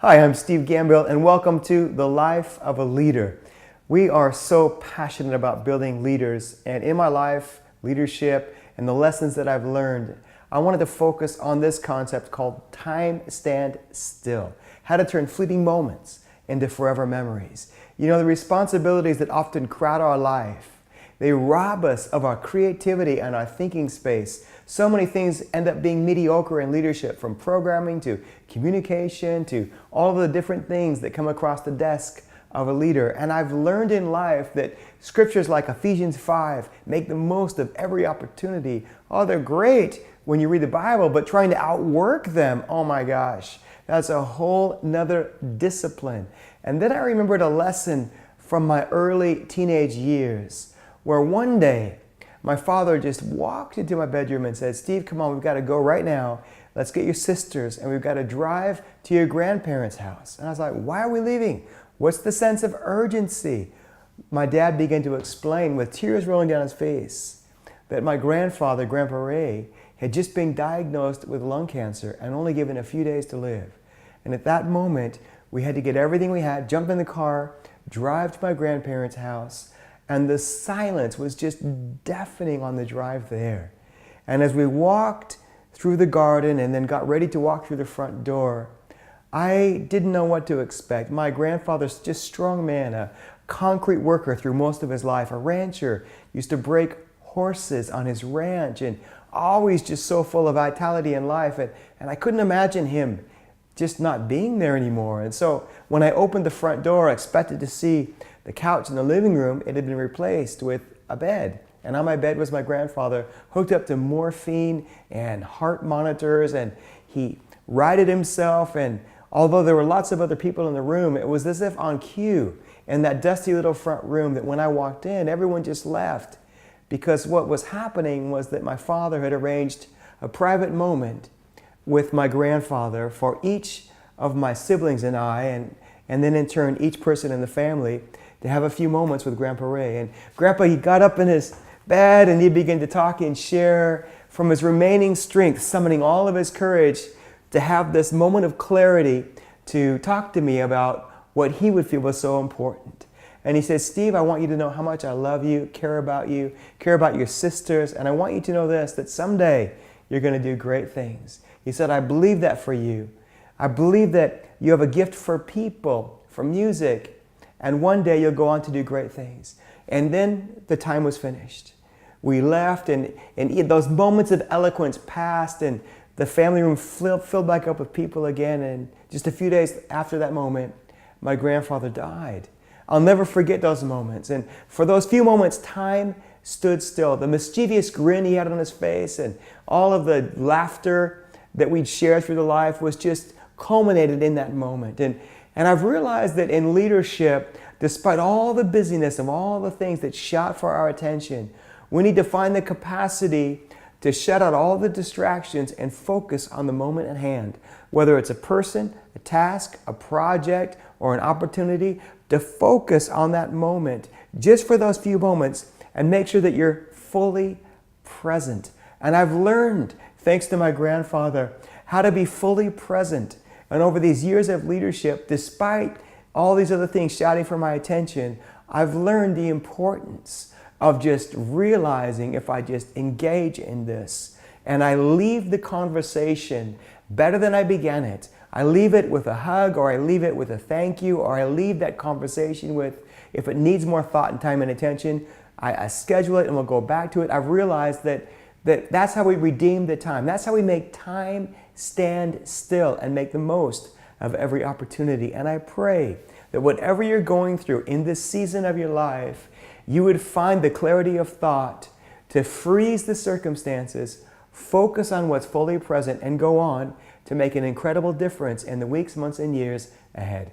Hi, I'm Steve Gambill, and welcome to The Life of a Leader. We are so passionate about building leaders, and in my life, leadership, and the lessons that I've learned, I wanted to focus on this concept called time stand still, how to turn fleeting moments into forever memories. You know, the responsibilities that often crowd our life, they rob us of our creativity and our thinking space. So many things end up being mediocre in leadership, from programming to communication to all of the different things that come across the desk of a leader. And I've learned in life that scriptures like Ephesians 5, make the most of every opportunity. Oh, they're great when you read the Bible, but trying to outwork them, oh my gosh, that's a whole nother discipline. And then I remembered a lesson from my early teenage years, where one day my father just walked into my bedroom and said, "Steve, come on, we've got to go right now. Let's get your sisters and we've got to drive to your grandparents' house." And I was like, "Why are we leaving? What's the sense of urgency?" My dad began to explain with tears rolling down his face that my grandfather, Grandpa Ray, had just been diagnosed with lung cancer and only given a few days to live. And at that moment, we had to get everything we had, jump in the car, drive to my grandparents' house. And the silence was just deafening on the drive there. And as we walked through the garden and then got ready to walk through the front door, I didn't know what to expect. My grandfather's just a strong man, a concrete worker through most of his life, a rancher, used to break horses on his ranch and always just so full of vitality and life. And I couldn't imagine him just not being there anymore. And so when I opened the front door, I expected to see the couch in the living room. It had been replaced with a bed. And on my bed was my grandfather, hooked up to morphine and heart monitors, and he righted himself. And although there were lots of other people in the room, it was as if on cue in that dusty little front room that when I walked in, everyone just left. Because what was happening was that my father had arranged a private moment with my grandfather for each of my siblings and I, and then in turn each person in the family, to have a few moments with Grandpa Ray. And Grandpa, he got up in his bed and he began to talk and share from his remaining strength, summoning all of his courage to have this moment of clarity to talk to me about what he would feel was so important. And he said, "Steve, I want you to know how much I love you, care about your sisters, and I want you to know this, that someday you're going to do great things." He said, "I believe that for you. I believe that you have a gift for people, for music, and one day you'll go on to do great things." And then the time was finished. We left, and those moments of eloquence passed, and the family room filled back up with people again. And just a few days after that moment, my grandfather died. I'll never forget those moments. And for those few moments, time stood still. The mischievous grin he had on his face and all of the laughter that we'd shared through the life was just culminated in that moment. And I've realized that in leadership, despite all the busyness of all the things that shout for our attention, we need to find the capacity to shut out all the distractions and focus on the moment at hand. Whether it's a person, a task, a project, or an opportunity, to focus on that moment just for those few moments and make sure that you're fully present. And I've learned, thanks to my grandfather, how to be fully present. And over these years of leadership, despite all these other things shouting for my attention, I've learned the importance of just realizing if I just engage in this and I leave the conversation better than I began it. I leave it with a hug, or I leave it with a thank you, or I leave that conversation with, if it needs more thought and time and attention, I schedule it and we'll go back to it. I've realized that's how we redeem the time. That's how we make time stand still and make the most of every opportunity. And I pray that whatever you're going through in this season of your life, you would find the clarity of thought to freeze the circumstances, focus on what's fully present, and go on to make an incredible difference in the weeks, months, and years ahead.